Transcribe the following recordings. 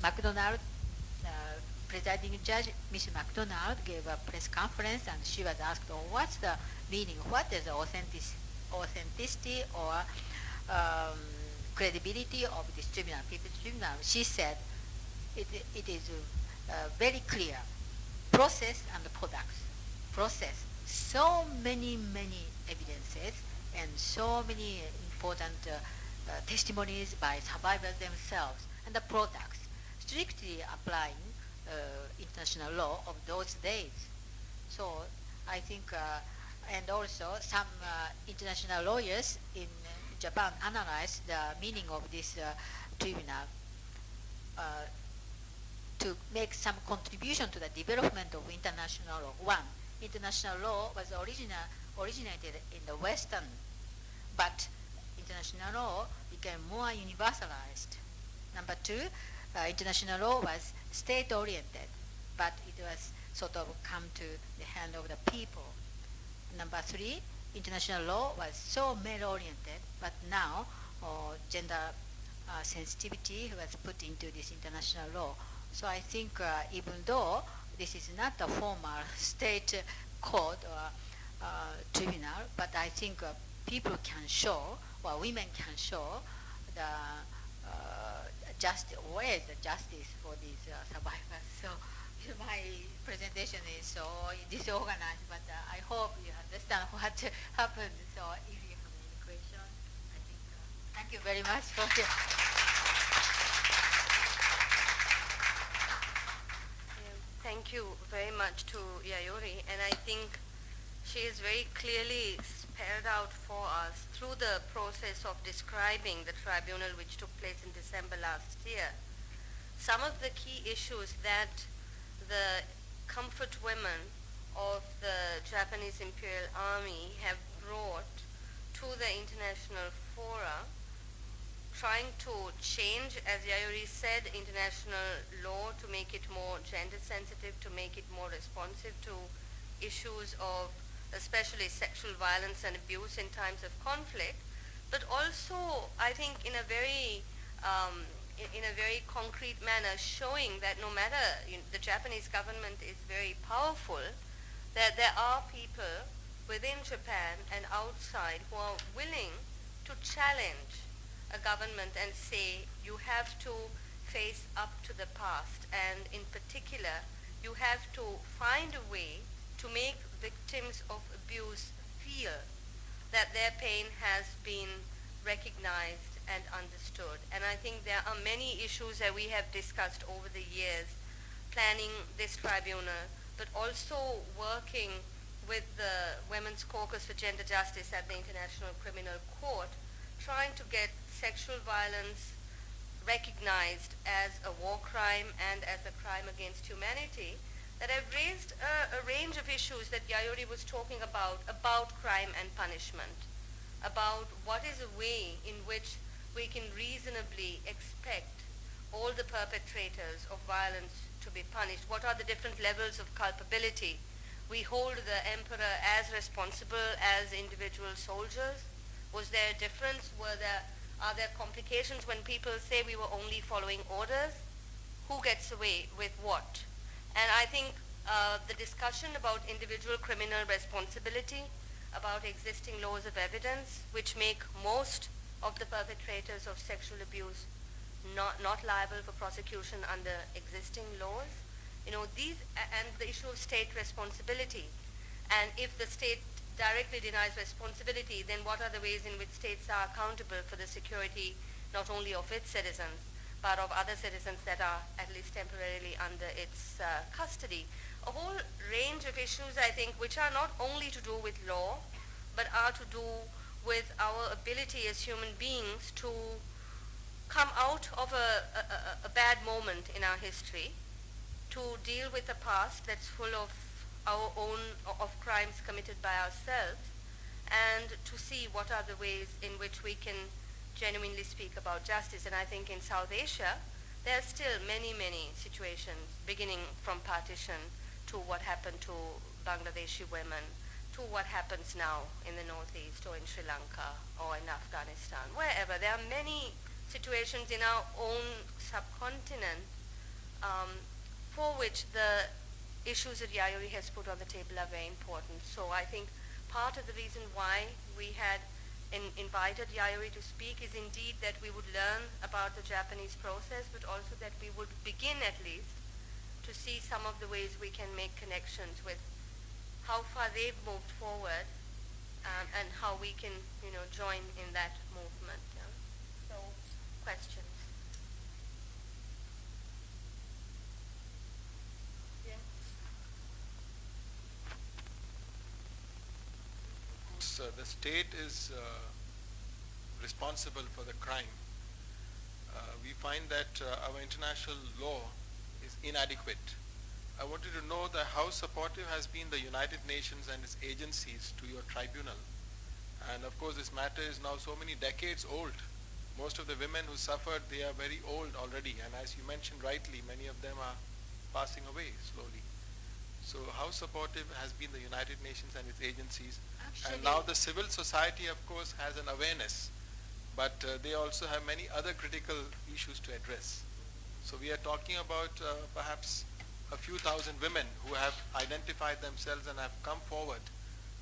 MacDonald, presiding judge, Miss MacDonald, gave a press conference, and she was asked, "Oh, what's the meaning? What is the authenticity or um, credibility of this tribunal, people's tribunal?" She said, "It is very clear. Process and products. Process. So many evidences and so many important testimonies by survivors themselves, and the products strictly applying international law of those days." So I think, and also some international lawyers in Japan analyzed the meaning of this tribunal uh, to make some contribution to the development of international law. One, international law was originated in the Western, but international law became more universalized. Number two, international law was state-oriented, but it was sort of come to the hand of the people. Number three, international law was so male-oriented, but now gender sensitivity was put into this international law. So I think even though this is not a formal state court or tribunal, but I think people can show, or women can show the where is the justice for these survivors. So my presentation is so disorganized, but I hope you understand what happened. So if you have any questions, I think thank you very much for the Thank you very much to Yayori, and I think she has very clearly spelled out for us through the process of describing the tribunal which took place in December last year, some of the key issues that the comfort women of the Japanese Imperial Army have brought to the international fora, trying to change, as Yayori said, international law to make it more gender sensitive, to make it more responsive to issues of especially sexual violence and abuse in times of conflict, but also I think in a very concrete manner, showing that no matter the Japanese government is very powerful, that there are people within Japan and outside who are willing to challenge a government and say you have to face up to the past, and in particular you have to find a way to make victims of abuse feel that their pain has been recognized and understood. And I think there are many issues that we have discussed over the years, planning this tribunal, but also working with the Women's Caucus for Gender Justice at the International Criminal Court, trying to get sexual violence recognized as a war crime and as a crime against humanity, that have raised a range of issues that Yayori was talking about crime and punishment, about what is a way in which we can reasonably expect all the perpetrators of violence to be punished. What are the different levels of culpability? We hold the emperor as responsible as individual soldiers. Was there a difference? Are there complications when people say we were only following orders? Who gets away with what? And I think the discussion about individual criminal responsibility, about existing laws of evidence, which make most of the perpetrators of sexual abuse not liable for prosecution under existing laws, these, and the issue of state responsibility. And if the state directly denies responsibility, then what are the ways in which states are accountable for the security not only of its citizens, but of other citizens that are at least temporarily under its custody? A whole range of issues, I think, which are not only to do with law, but are to do with our ability as human beings to come out of a bad moment in our history, to deal with a past that's full of our own of crimes committed by ourselves, and to see what are the ways in which we can genuinely speak about justice. And I think in South Asia, there are still many situations, beginning from partition to what happened to Bangladeshi women, to what happens now in the Northeast or in Sri Lanka or in Afghanistan, wherever. There are many situations in our own subcontinent for which the issues that Yayuri has put on the table are very important. So I think part of the reason why we had invited Yayuri to speak is indeed that we would learn about the Japanese process, but also that we would begin at least to see some of the ways we can make connections with how far they've moved forward, and how we can, join in that movement. Yeah. So, questions? Yeah. So the state is responsible for the crime. We find that our international law is inadequate. I wanted to know how supportive has been the United Nations and its agencies to your tribunal. And of course this matter is now so many decades old. Most of the women who suffered, they are very old already, and as you mentioned rightly, many of them are passing away slowly. So how supportive has been the United Nations and its agencies? Actually, and now the civil society, of course, has an awareness, but they also have many other critical issues to address. So we are talking about perhaps a few thousand women who have identified themselves and have come forward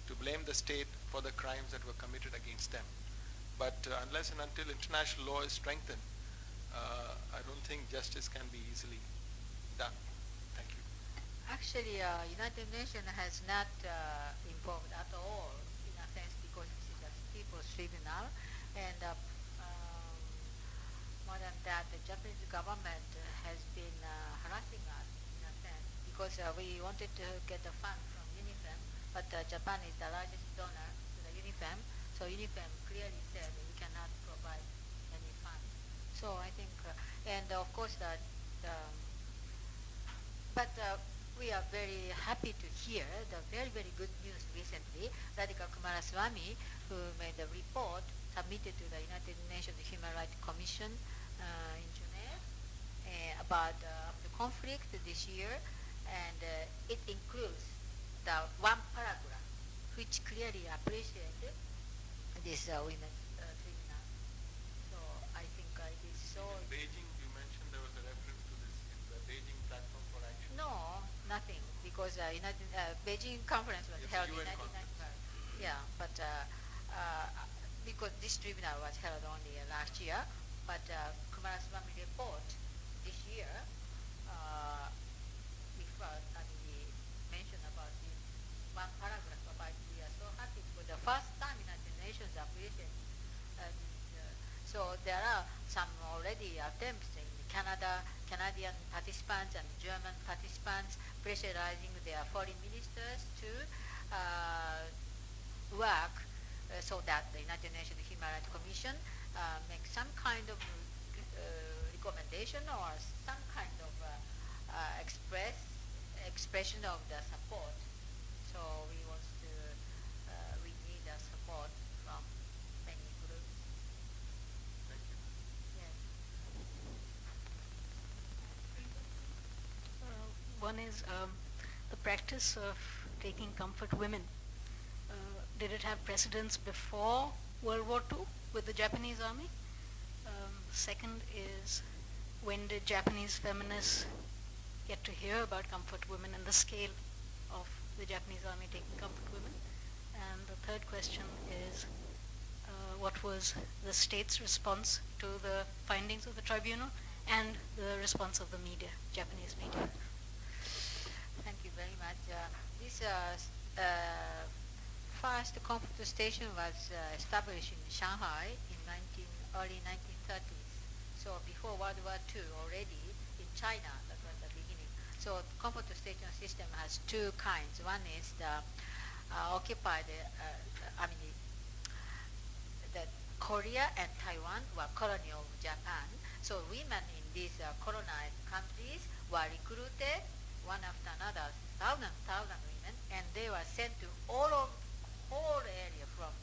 to blame the state for the crimes that were committed against them. But unless and until international law is strengthened, I don't think justice can be easily done. Thank you. actually, United Nations has not involved at all, in a sense, because this is a people's tribunal, and more than that, the Japanese government has been harassing us, in a sense, because we wanted to get the fund from UNIFEM, but Japan is the largest donor to the UNIFEM, so UNIFEM clearly said we cannot provide any fund. So I think, and of course, but we are very happy to hear the very, very good news recently. Radhika Kumaraswamy, who made a report submitted to the United Nations Human Rights Commission in Geneva about the conflict this year, and it includes the one paragraph which clearly appreciated this women's tribunal. So I think it is so. In Beijing, you mentioned there was a reference to this in the Beijing Platform for Action. No, nothing, because Beijing conference was It's held a in UN 1995. Yeah, but because this tribunal was held only last year, but Kumaraswamy report this year we mentioned about this one paragraph about we are so happy for the first time United Nations appreciated so there are some already attempts in Canadian participants and German participants pressurizing their foreign ministers to work so that the United Nations Human Rights Commission make some kind of recommendation or some kind of expression of the support. So we need the support from many groups. Thank you. Yes. One is the practice of taking comfort women. Did it have precedence before World War II with the Japanese army? Second is, when did Japanese feminists get to hear about comfort women and the scale of the Japanese army taking comfort women? And the third question is, what was the state's response to the findings of the tribunal and the response of the media, Japanese media? Thank you very much. This first comfort station was established in Shanghai in early 1930s. So before World War II already in China, that was the beginning. So comfort station system has two kinds. One is the occupied, the Korea and Taiwan were colony of Japan. So women in these colonized countries were recruited one after another, thousand women, and they were sent to whole area from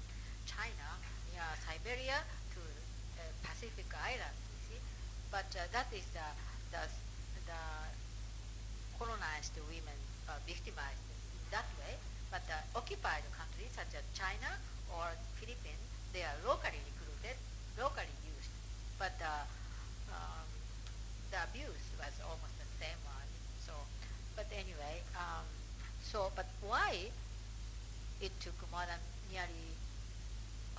China, near Siberia, to Pacific Islands. You see, but that is the colonized women victimized in that way. But occupied countries such as China or Philippines, they are locally recruited, locally used. But the abuse was almost the same So, but why it took more than nearly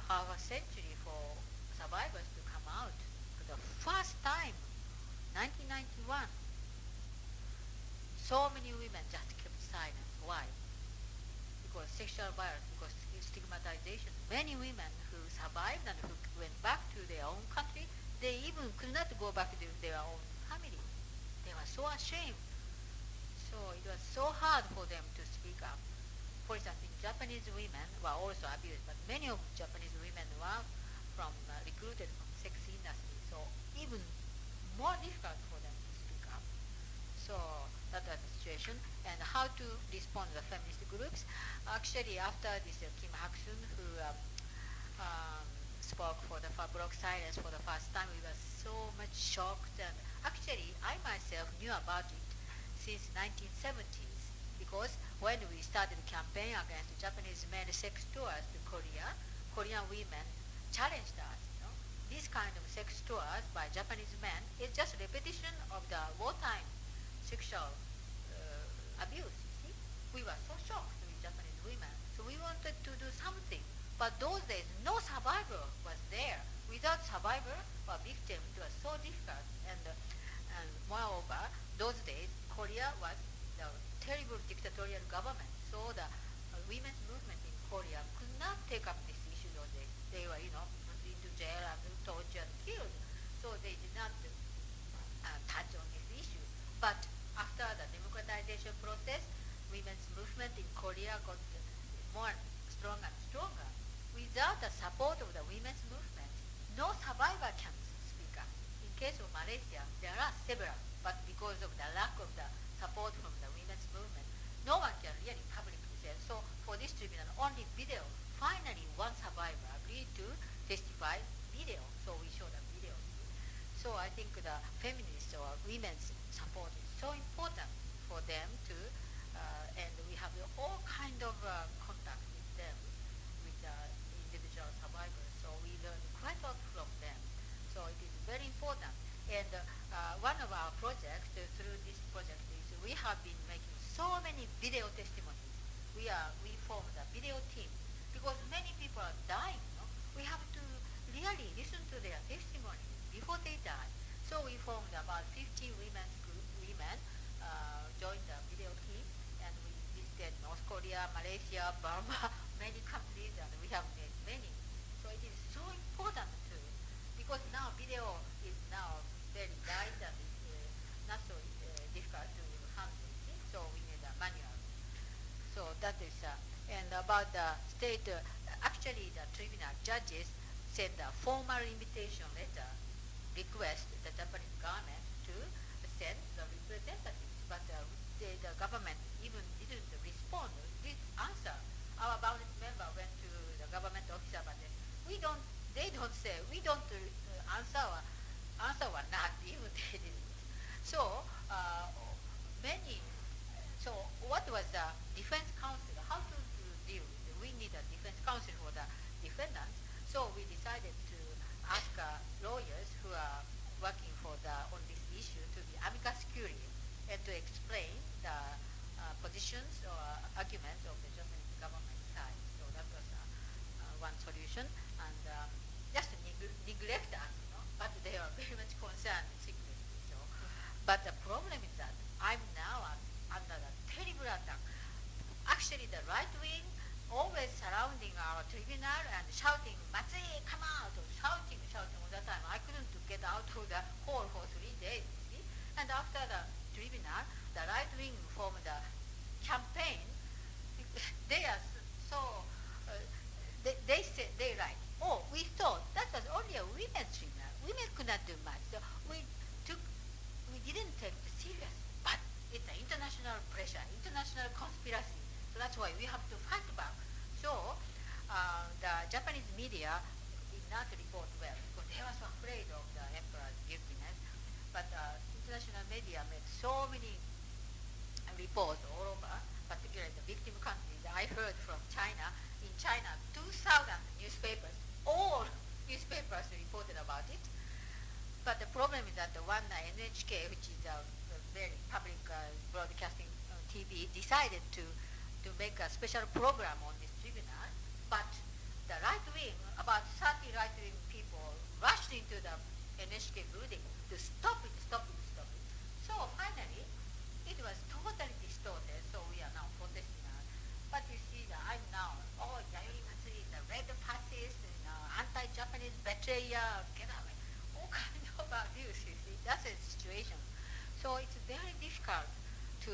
half a century for survivors to come out for the first time, 1991? So many women just kept silent. Why? Because sexual violence, because stigmatization. Many women who survived and who went back to their own country, they even could not go back to their own family. They were so ashamed. So it was so hard for them to speak up. For instance, Japanese women were also abused, but many of Japanese women were recruited from sex industry. So even more difficult for them to speak up. So that was the situation. And how to respond to the feminist groups? Actually, after this Kim Hak-sun, who spoke for the broke silence for the first time, we were so much shocked. And actually, I myself knew about it since 1970s, because when we started the campaign against Japanese men sex tours to Korea, Korean women challenged us. This kind of sex tours by Japanese men is just repetition of the wartime sexual abuse. You see? We were so shocked with Japanese women, so we wanted to do something. But those days, no survivor was there. Without survivor or victim, it was so difficult. And moreover, those days, Korea was the terrible dictatorial government. So the women's movement in Korea could not take up this issue those days. They were, put into jail and tortured and killed. So they did not touch on this issue. But after the democratization process, women's movement in Korea got more stronger and stronger. Without the support of the women's movement, no survivor can speak up. In case of Malaysia, there are several, but because of the lack of the support from the women's movement, no one can really publicly say. So for this tribunal, only video. Finally, one survivor agreed to testify video, so we showed a video. So I think the feminists or women's support is so important for them to, and we have all kind of contact with them, with the individual survivors. So we learn quite a lot from them. So it is very important. And one of our projects through this project is we have been making so many video testimonies. We formed a video team because many people are dying. We have to really listen to their testimony before they die. So we formed about 50 women joined the video team, and we visited North Korea, Malaysia, Burma, many countries, and we have made many. So it is so important too, because now video is now very light and not so difficult to handle. So we need a manual. So that is, and about the state, actually the tribunal judges sent a formal invitation letter request the Japanese government to send the representatives, but the government even didn't respond, didn't answer. Our bounded member went to the government officer, but they don't say, we don't answer or not, even they didn't. So so what was the defense counsel, how to deal with it? We need a defense counsel for the defendants. So we decided to ask lawyers who are working on this issue to be amicus curiae and to explain the positions or arguments of the Japanese government side. So that was one solution, and just neglect us, but they are very much concerned secretly. So, but the problem is that I'm now under the terrible attack. Actually, the right wing always surrounding our tribunal and shouting, "Matsui, come out!" shouting all the time. I couldn't get out of the hall for 3 days, you see. And after the tribunal, the right wing formed the campaign. They are so, they write, "Oh, we thought that was only a women's tribunal. Women could not do much. So we didn't take it serious. But it's an international pressure, international conspiracy. So that's why we have to fight back." So the Japanese media did not report well because they were so afraid of the emperor's guiltiness. But international media made so many reports all over, particularly the victim countries. I heard from China. In China, 2,000 newspapers, all newspapers reported about it. But the problem is that the one NHK, which is a very public broadcasting TV, decided to to make a special program on this tribunal, but the right wing, about 30 right wing people rushed into the NHK building to stop it, stop it, stop it. So finally, it was totally distorted, so we are now protesting. But you see that I'm now, oh, Yayoi Matsuri, the red fascist, anti-Japanese betrayer, get away. All kind of abuse, you see. That's the situation. So it's very difficult to,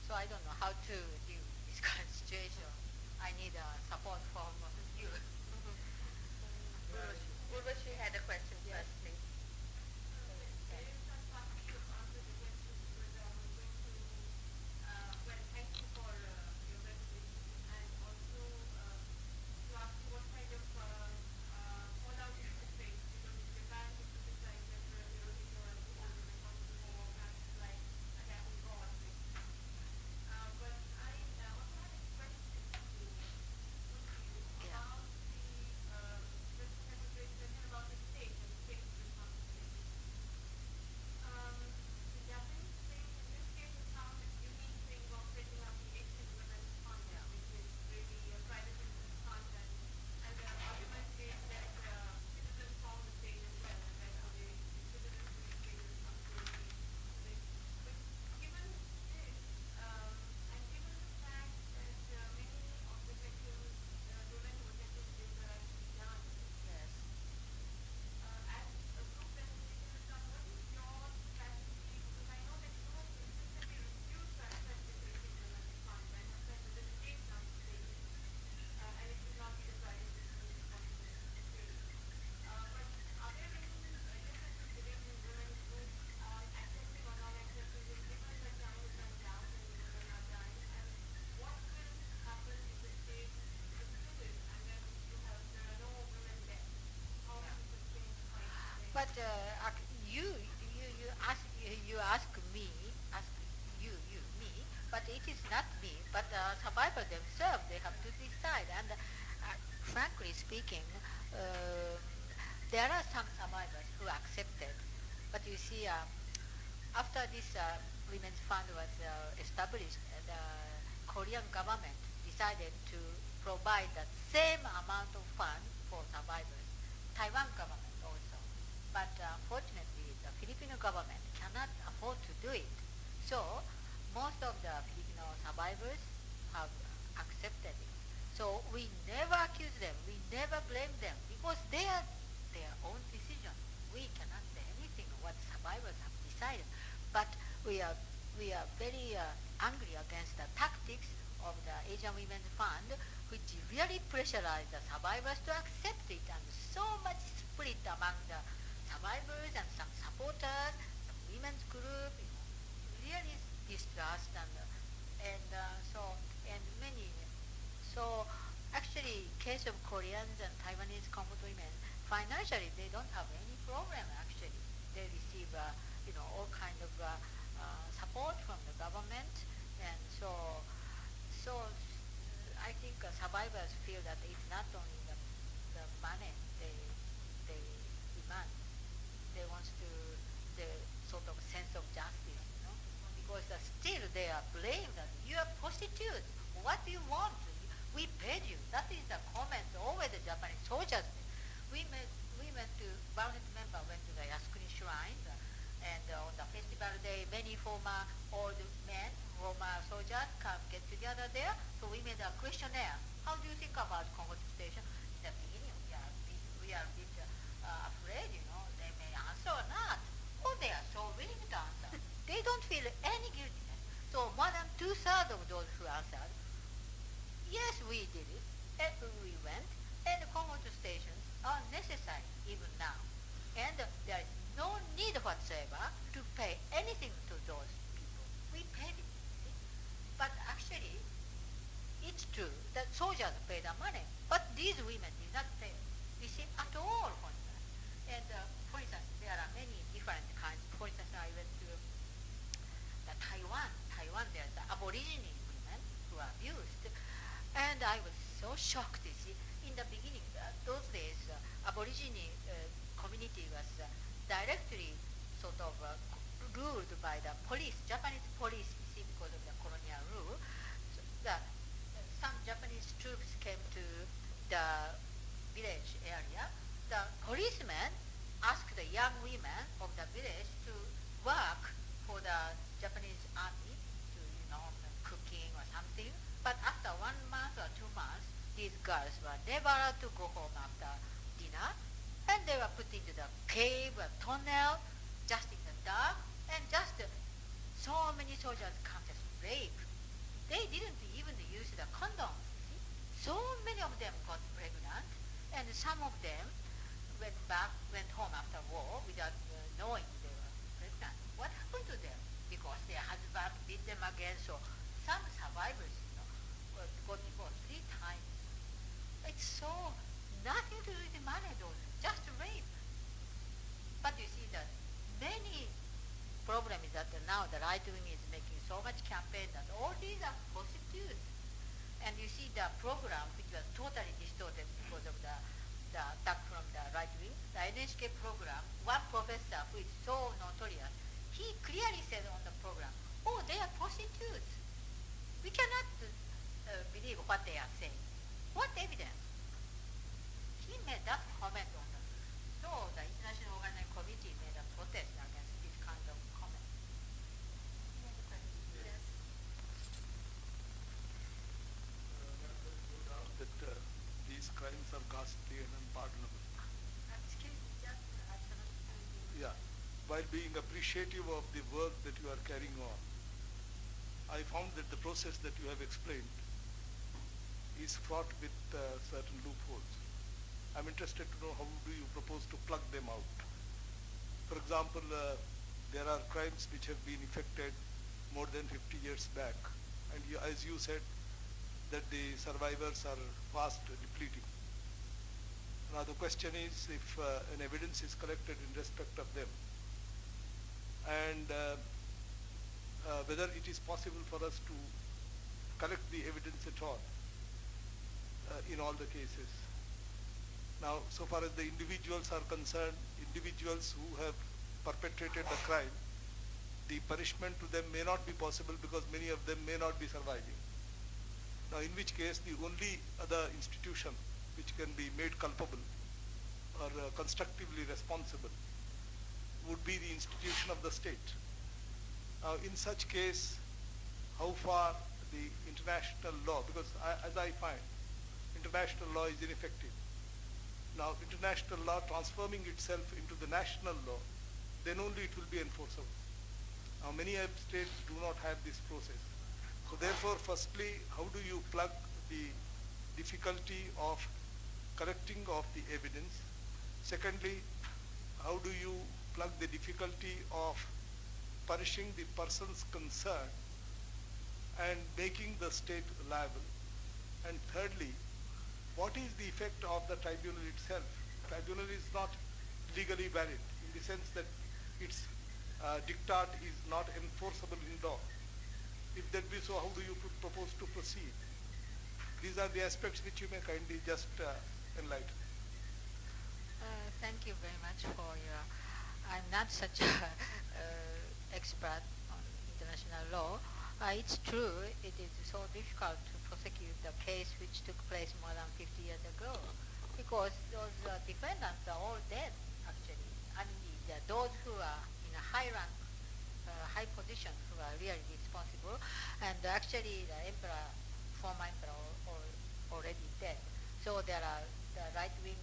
so I don't know how to deal with this kind of situation. I need support from you. Urvashi had a question Yes. first, please. Yes. But you ask me, ask me, but it is not me, but survivor themselves, they have to decide. And frankly speaking, there are some survivors who accepted. But you see, after this women's fund was established, the Korean government decided to provide the same amount of fund for survivors. Taiwan government also. But unfortunately, the Filipino government cannot afford to do it. So most of the Filipino survivors have accepted it. So we never accuse them, we never blame them, because they are their own decision. We cannot say anything what survivors have decided. But we are very angry against the tactics of the Asian Women's Fund, which really pressurized the survivors to accept it, and so much split among the survivors and some supporters, some women's group, really distrust and many. So actually, case of Koreans and Taiwanese comfort women, financially they don't have any problem. Actually, they receive all kind of support from the government, and I think survivors feel that it's not only the money they demand. They want to the sort of sense of justice, because still they are blamed that you are prostitutes. What do you want? We paid you. That is the comment always the Japanese soldiers. We went to Varanasi member went to the Yasukuni shrine, and on the festival day, many former old men, former soldiers come get together there. So we made a questionnaire. How do you think about comfort station? In the beginning, we are a bit afraid, they may answer or not. Or they are so willing to answer. They don't feel any guiltiness. So more than two-thirds of those who answered, yes, we did it, and we went, and comfort stations are necessary even now. And there is no need whatsoever to pay anything to those people. We paid it. See? But actually, it's true that soldiers pay the money, but these women did not pay, you see, at all, for instance. And for instance, there are many different kinds. For instance, I went to the Taiwan, there's the Aborigine women who are abused. And I was so shocked, you see. In the beginning, those days, Aborigine community was directly sort of ruled by the police, Japanese police, you see, because of the colonial rule. So some Japanese troops came to the village area. The policemen asked the young women of the village to work for the Japanese army to, cooking or something. But after 1 month or 2 months, these girls were never allowed to go home after dinner, and they were put into the cave or tunnel, just in the dark, and just so many soldiers come just rape. They didn't even use the condoms. You see? So many of them got pregnant, and some of them went home after war without knowing they were pregnant. What happened to them? Because their husband beat them again. So some survivors, got divorced 3 times. It's so nothing to do with money, though, just rape. But you see that many problem is that now the right wing is making so much campaign that all these are prostitutes. And you see the program which was totally distorted because of the attack from the right wing, the NHK program, one professor who is so notorious, he clearly said on the program, oh, they are prostitutes. We cannot believe what they are saying. What evidence? He made that comment on the, so the International Organizing Committee made a protest against this kind of comment. Any other questions? Yes. No doubt that these crimes are ghastly and unpardonable. Excuse me, just I cannot tell you. Yeah. While being appreciative of the work that you are carrying on, I found that the process that you have explained is fraught with certain loopholes. I'm interested to know how do you propose to plug them out. For example, there are crimes which have been effected more than 50 years back, and as you said, that the survivors are fast depleting. Now the question is, if an evidence is collected in respect of them, and whether it is possible for us to collect the evidence at all in all the cases. Now, so far as the individuals are concerned, individuals who have perpetrated the crime, the punishment to them may not be possible because many of them may not be surviving. Now, in which case, the only other institution which can be made culpable or constructively responsible would be the institution of the state. Now, in such case, how far the international law, because as I find, international law is ineffective. Now, international law transforming itself into the national law, then only it will be enforceable. Now, many states do not have this process. So therefore, firstly, how do you plug the difficulty of collecting of the evidence? Secondly, how do you plug the difficulty of punishing the persons concerned and making the state liable? And thirdly, what is the effect of the tribunal itself? Tribunal is not legally valid in the sense that its diktat is not enforceable in law. If that be so, how do you propose to proceed? These are the aspects which you may kindly just enlighten. Thank you very much for your. I'm not such a expert on international law. It's true. It is so difficult to prosecute the case which took place more than 50 years ago, because those defendants are all dead. Actually, I mean, those who are in a high rank, high position, who are really responsible, and actually the emperor, former emperor, already dead. So there are the right wing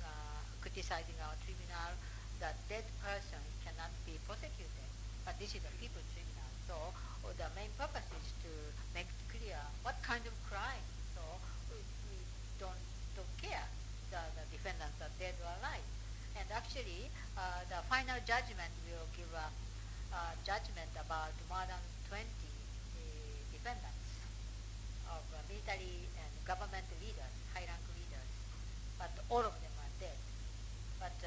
criticizing our tribunal. The dead person cannot be prosecuted, but this is a people's tribunal. So the main purpose is to make it clear what kind of crime. So we don't care the defendants are dead or alive. And actually, the final judgment will give a judgment about more than 20 defendants of military and government leaders, high-rank leaders, but all of them are dead. But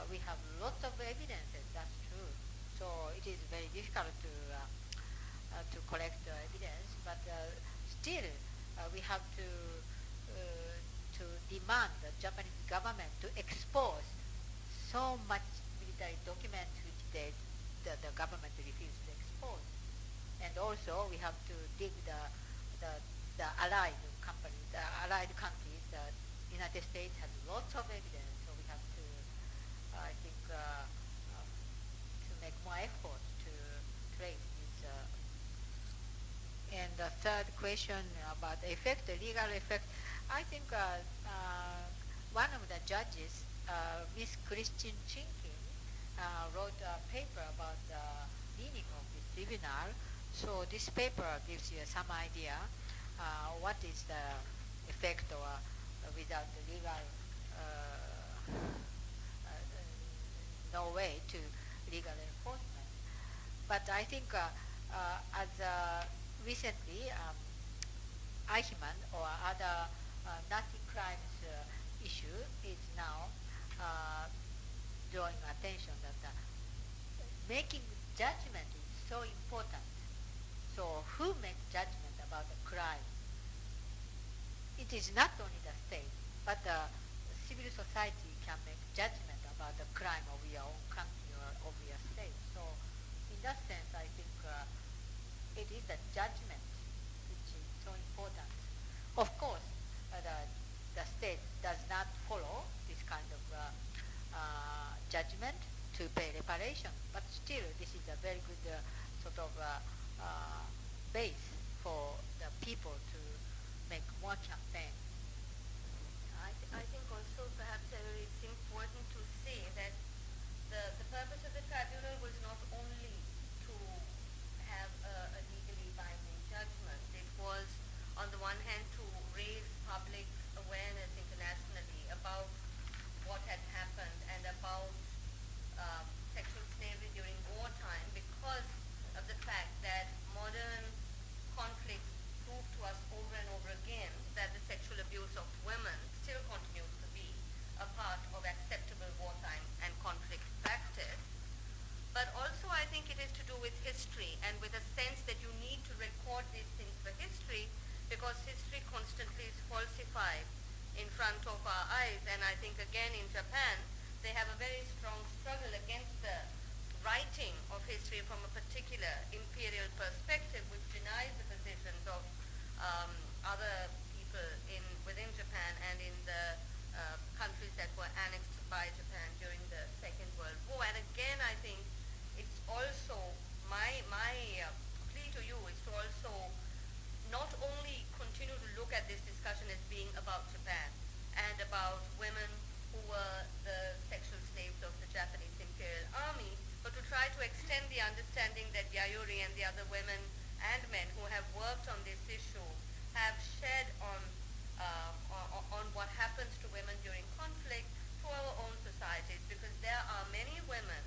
we have lots of evidences, that's true. So it is very difficult to collect evidence, but still we have to demand the Japanese government to expose so much military documents which the government refused to expose. And also we have to dig the the allied companies, the allied countries, the United States has lots of evidence, so we have to, I think, to make more effort to trace this. And the third question about the effect, the legal effect, I think one of the judges, Miss Christine Chinkin, wrote a paper about the meaning of this tribunal. So this paper gives you some idea what is the effect or without the legal no way to legal enforcement. But I think as recently Eichmann or other Nazi crimes issue is now drawing attention that making judgment is so important. So who makes judgment about the crime? It is not only the state, but the civil society can make judgment about the crime of your own country or of your state. So in that sense, I think it is the judgment which is so important. Of course, the state does not follow this kind of judgment to pay reparation, but still this is a very good sort of base for the people to make more campaign. I think also perhaps it's important to say that the purpose of the tribunal was not only to have a legally binding judgment. It was, on the one hand, to raise public awareness internationally about what had happened and about sexual slavery during wartime, because of the fact that modern conflicts prove to us over and over again that the sexual abuse of women still continues to be a part of acceptable wartime and conflict practice. But also I think it is to do with history and with a sense that you need to record these things for history, because history constantly is falsified in front of our eyes. And I think again in Japan they have a very strong struggle against the writing of history from a particular imperial perspective, which denies the positions of other people within Japan and in the countries that were annexed by Japan during the Second World War. And again, I think it's also my plea to you is to also not only continue to look at this discussion as being about Japan and about women who were the sexual slaves of the Japanese Imperial Army, but to try to extend the understanding that Yayuri and the other women and men who have worked on this issue have shed on what happens to women during conflict to our own societies, because there are many women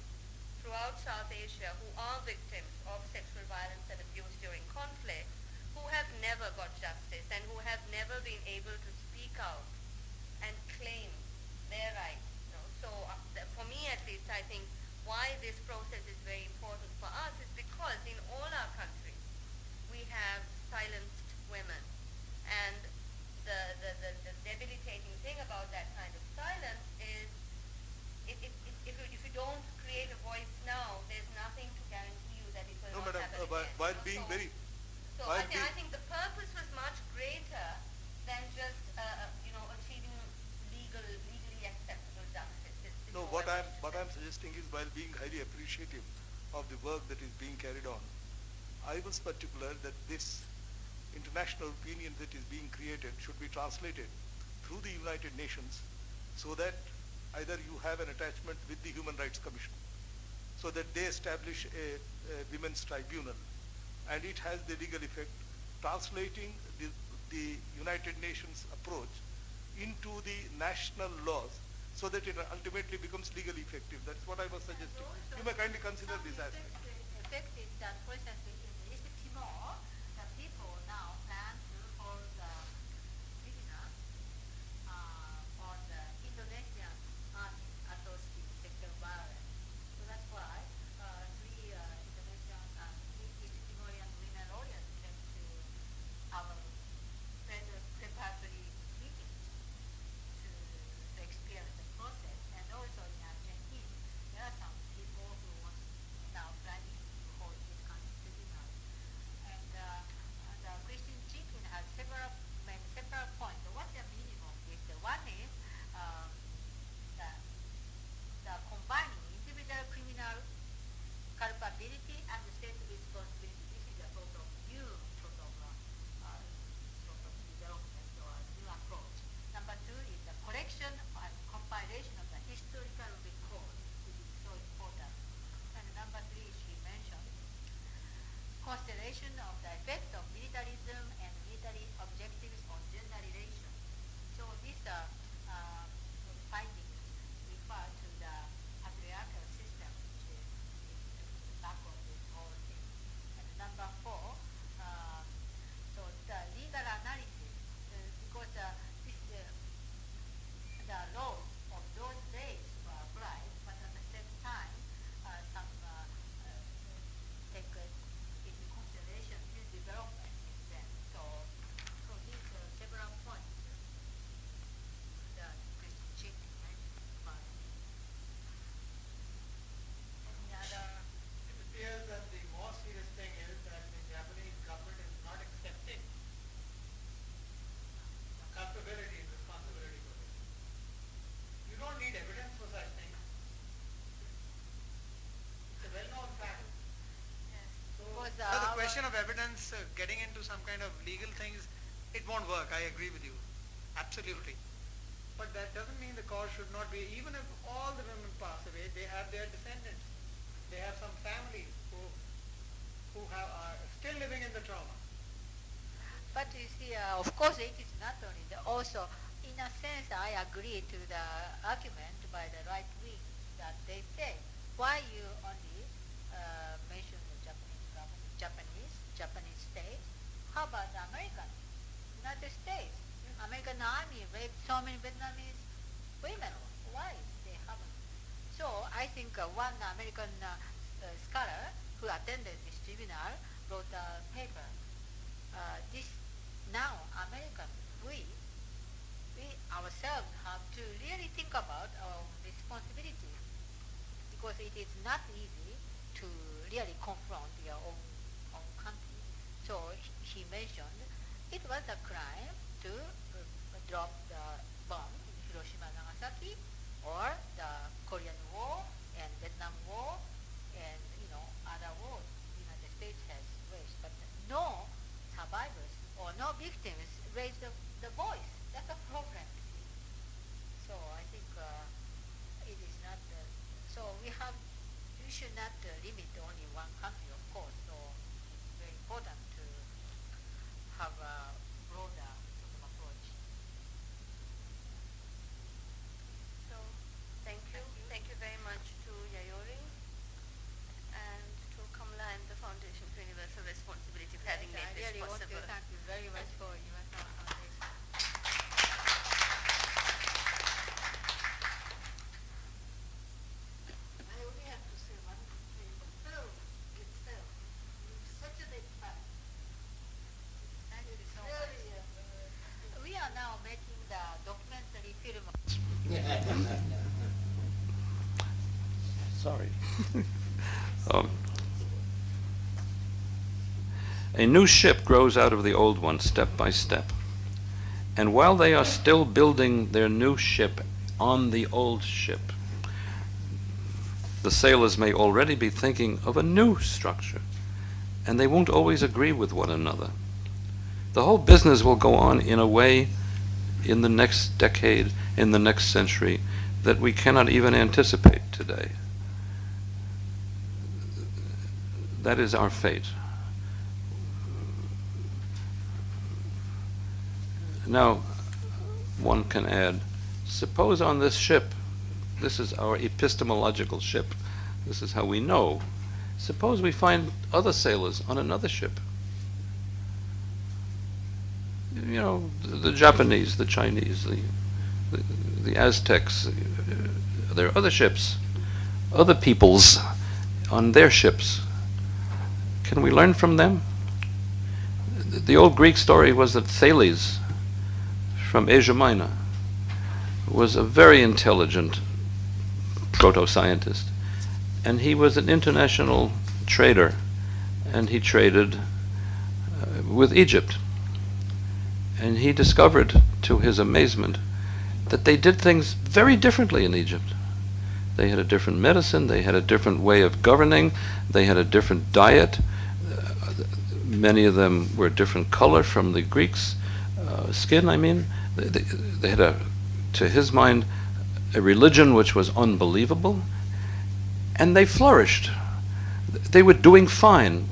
throughout South Asia who are victims of sexual violence and abuse during conflict, who have never got justice and who have never been able to speak out and claim their rights. So for me at least, I think why this process is very important for us is because in all our countries we have silenced women, and the debilitating thing about that kind of silence is if you don't create a voice now, there's nothing to guarantee you that it will not happen again. While being very... So I think the purpose was much greater than just achieving legally acceptable justice. No, what I'm suggesting is, while being highly appreciative of the work that is being carried on, I was particular that this international opinion that is being created should be translated through the United Nations, so that either you have an attachment with the Human Rights Commission, so that they establish a women's tribunal, and it has the legal effect, translating the United Nations approach into the national laws, so that it ultimately becomes legally effective. That's what I was suggesting. You may kindly consider this aspect. The effect is that, for instance, in East Timor, the people now plan to hold the prisoners on the Indonesian army associated with sexual violence. So that's why three Indonesian and East Timorian women lawyers came to our preparatory meeting to experience the process. And also in Argentina, there are some people who want now planning to hold this kind of tribunal. And discussion of evidence, getting into some kind of legal things, it won't work. I agree with you. Absolutely. But that doesn't mean the cause should not be, even if all the women pass away, they have their descendants. They have some families who are still living in the trauma. But you see, of course, it is not only also, in a sense, I agree to the argument by the right wing that they say, why you only mention the Japanese government, Japanese states? How about the American, United States? American army raped so many Vietnamese women. Why they haven't? So I think one American scholar who attended this tribunal wrote a paper. This now American, we ourselves have to really think about our responsibility, because it is not easy to really confront your own country. So he mentioned it was a crime to drop the bomb in Hiroshima, Nagasaki, or the Korean War and Vietnam War, and other wars the United States has waged. But no survivors or no victims raise the voice. That's a problem. So I think it is not. So we should not limit only one country, of course. So it's very important to have a broader sort of approach. So, thank you. Thank you very much to Yayori and to Kamala and the Foundation for Universal Responsibility for having made I this really want to possible. thank you very much for your foundation. I only have to say one thing. The film itself is such a big fan. Thank you so much. We are now making the documentary film. Sorry. A new ship grows out of the old one step by step. And while they are still building their new ship on the old ship, the sailors may already be thinking of a new structure, and they won't always agree with one another. The whole business will go on in a way in the next decade, in the next century, that we cannot even anticipate today. That is our fate. Now, one can add, suppose on this ship, this is our epistemological ship, this is how we know, suppose we find other sailors on another ship. The Japanese, the Chinese, the Aztecs, there are other ships, other peoples on their ships. Can we learn from them? The old Greek story was that Thales from Asia Minor was a very intelligent proto-scientist, and he was an international trader, and he traded with Egypt. And he discovered, to his amazement, that they did things very differently in Egypt. They had a different medicine, they had a different way of governing, they had a different diet. Many of them were a different color from the Greeks' skin, I mean. They had, to his mind, a religion which was unbelievable, and they flourished. They were doing fine.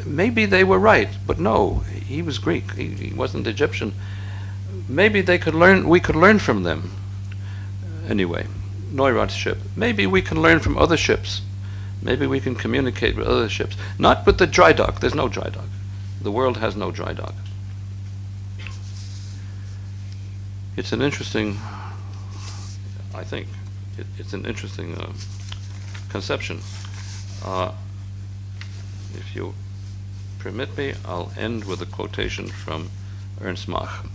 Maybe they were right, but no, he was Greek, he wasn't Egyptian. Maybe we could learn from them. Anyway, Neurath's ship. Maybe we can learn from other ships. Maybe we can communicate with other ships. Not with the dry dock. There's no dry dock. The world has no dry dock. It's an interesting, I think, it's an interesting conception. If you permit me, I'll end with a quotation from Ernst Mach,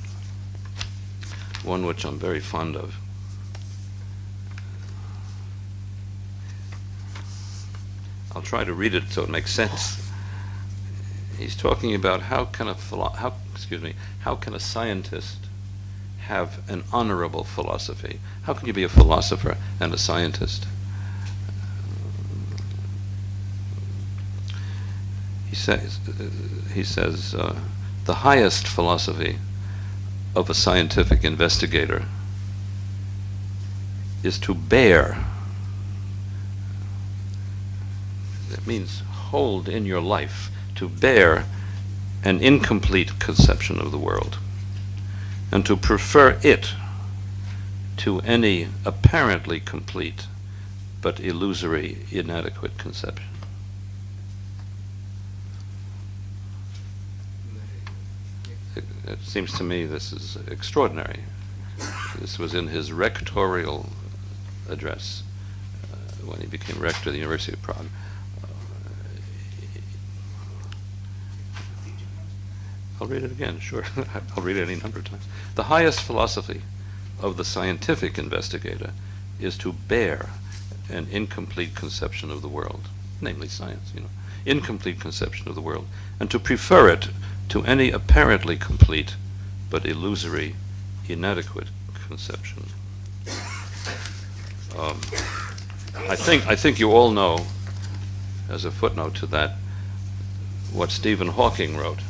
one which I'm very fond of. I'll try to read it so it makes sense. He's talking about how can a scientist have an honorable philosophy? How can you be a philosopher and a scientist? he says, the highest philosophy of a scientific investigator is to bear. That means hold in your life, to bear an incomplete conception of the world, and to prefer it to any apparently complete but illusory, inadequate conception. It seems to me this is extraordinary. This was in his rectorial address when he became rector of the University of Prague. I'll read it again, sure. I'll read it any number of times. The highest philosophy of the scientific investigator is to bear an incomplete conception of the world, namely science, incomplete conception of the world, and to prefer it to any apparently complete but illusory, inadequate conception. I think you all know, as a footnote to that, what Stephen Hawking wrote,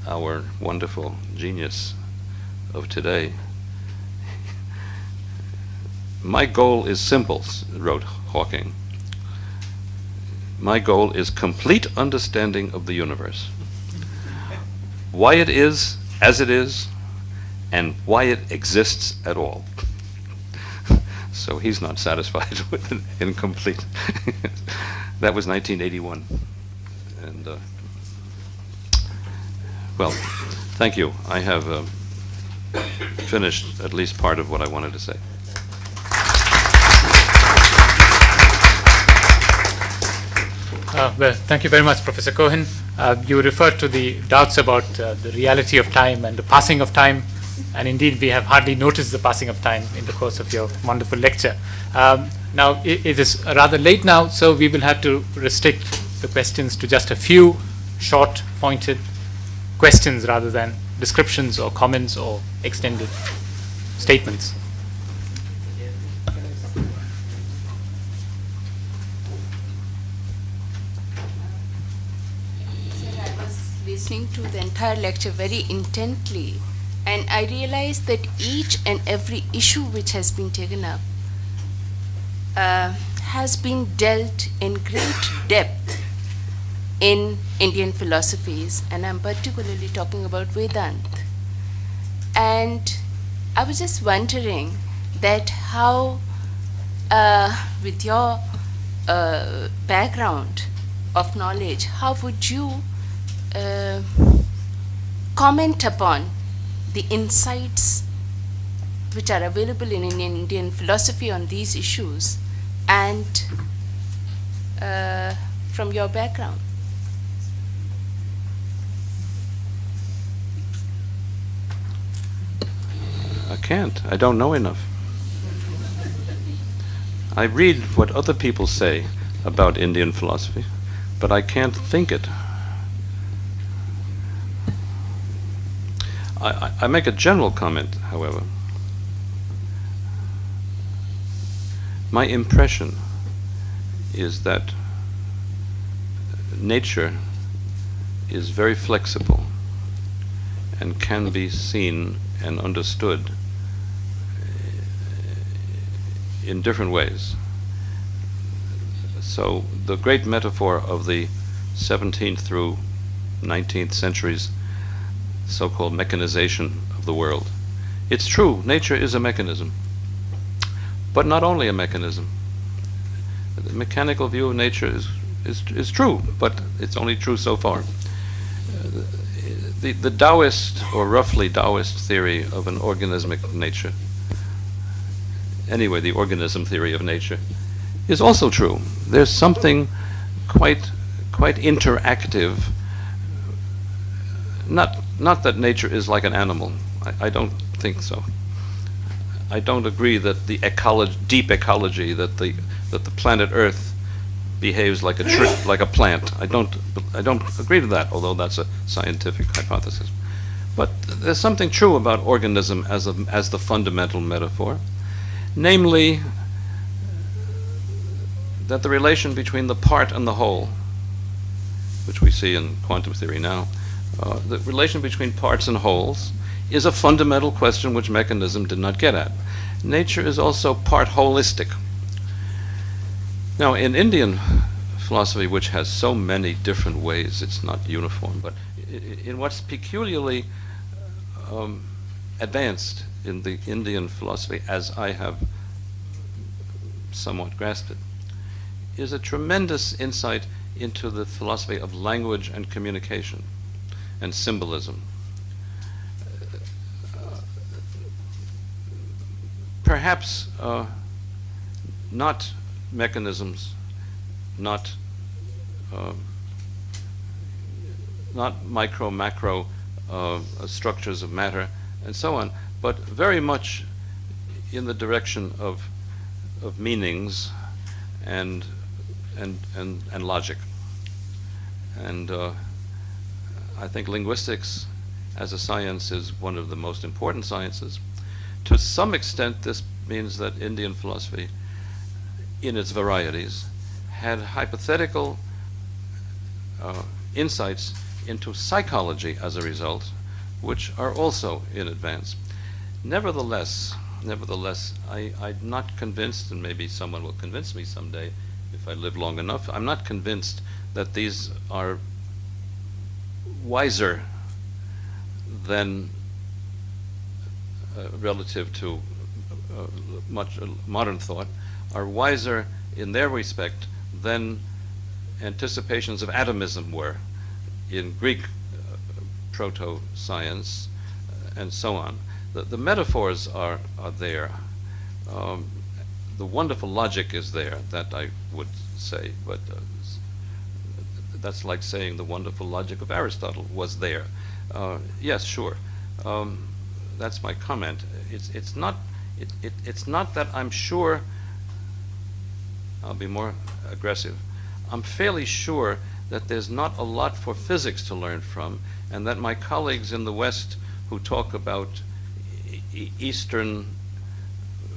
our wonderful genius of today. My goal is simple, wrote Hawking. My goal is complete understanding of the universe. Why it is as it is, and why it exists at all. So he's not satisfied with an incomplete. That was 1981. And, well, thank you. I have finished at least part of what I wanted to say. Well, thank you very much, Professor Cohen. You referred to the doubts about the reality of time and the passing of time, and indeed we have hardly noticed the passing of time in the course of your wonderful lecture. Now, it is rather late now, so we will have to restrict the questions to just a few short, pointed questions rather than descriptions or comments or extended statements. Listening to the entire lecture very intently, and I realized that each and every issue which has been taken up has been dealt in great depth in Indian philosophies, and I'm particularly talking about Vedanta. And I was just wondering that how, with your background of knowledge, how would you comment upon the insights which are available in Indian philosophy on these issues, and from your background? I can't. I don't know enough. I read what other people say about Indian philosophy, but I can't think it. I make a general comment, however. My impression is that nature is very flexible and can be seen and understood in different ways. So the great metaphor of the 17th through 19th centuries, so-called mechanization of the world. It's true, nature is a mechanism, but not only a mechanism. The mechanical view of nature is true, but it's only true so far. The Taoist, or roughly Taoist theory of an organismic nature, anyway, the organism theory of nature, is also true. There's something quite interactive. Not that nature is like an animal. I don't think so. I don't agree that the deep ecology, that the planet Earth behaves like a plant. I don't agree to that, although that's a scientific hypothesis. But there's something true about organism as the fundamental metaphor, namely that the relation between the part and the whole which we see in quantum theory now, the relation between parts and wholes is a fundamental question which mechanism did not get at. Nature is also part holistic. Now, in Indian philosophy, which has so many different ways, it's not uniform, but in what's peculiarly advanced in the Indian philosophy, as I have somewhat grasped it, is a tremendous insight into the philosophy of language and communication and symbolism. Perhaps not mechanisms, not micro, macro structures of matter and so on, but very much in the direction of meanings and logic. And I think linguistics as a science is one of the most important sciences. To some extent, this means that Indian philosophy, in its varieties, had hypothetical insights into psychology as a result, which are also in advance. Nevertheless, I'm not convinced, and maybe someone will convince me someday if I live long enough, I'm not convinced that these are wiser than relative to much modern thought, are wiser in their respect than anticipations of atomism were in Greek proto-science and so on. The metaphors are there. The wonderful logic is there, that I would say, but that's like saying the wonderful logic of Aristotle was there. Yes, sure. That's my comment. It's not that I'm sure. I'll be more aggressive. I'm fairly sure that there's not a lot for physics to learn from, and that my colleagues in the West who talk about Eastern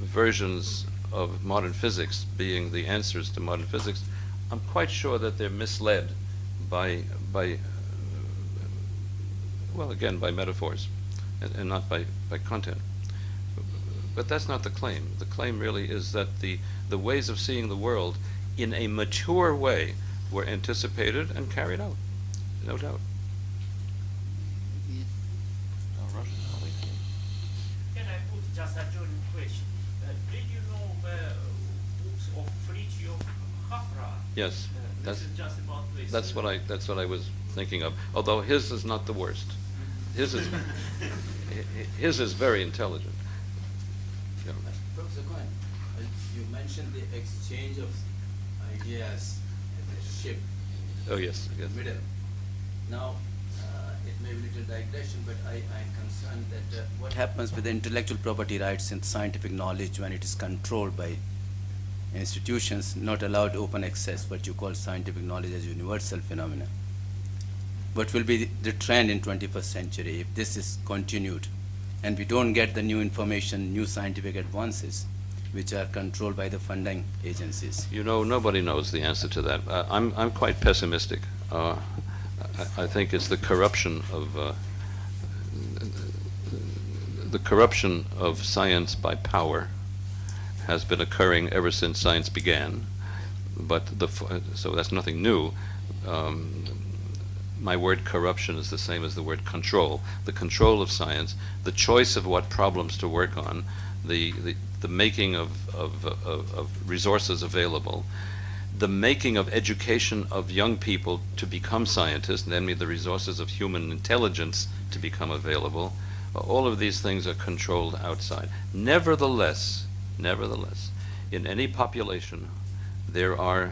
versions of modern physics being the answers to modern physics, I'm quite sure that they're misled by well, again, by metaphors and not by content. But that's not the claim. The claim really is that the ways of seeing the world in a mature way were anticipated and carried out, no doubt. Can I put just a joint question? Did you know the books of Fritjof Capra? Yes, This is just about this. that's what I was thinking of. Although his is not the worst. His is very intelligent. Yeah. Professor Cohen, you mentioned the exchange of ideas in the ship Oh yes, yes. in the middle. Now, it may be a little digression, but I am concerned that what happens with the intellectual property rights and scientific knowledge when it is controlled by institutions, not allowed open access, what you call scientific knowledge as universal phenomena. What will be the trend in 21st century if this is continued and we don't get the new information, new scientific advances which are controlled by the funding agencies? You know, nobody knows the answer to that. I'm quite pessimistic. I think it's the corruption of science by power has been occurring ever since science began. But so that's nothing new. My word corruption is the same as the word control. The control of science, the choice of what problems to work on, the making of resources available, the making of education of young people to become scientists, namely the resources of human intelligence to become available. All of these things are controlled outside. Nevertheless, in any population, there are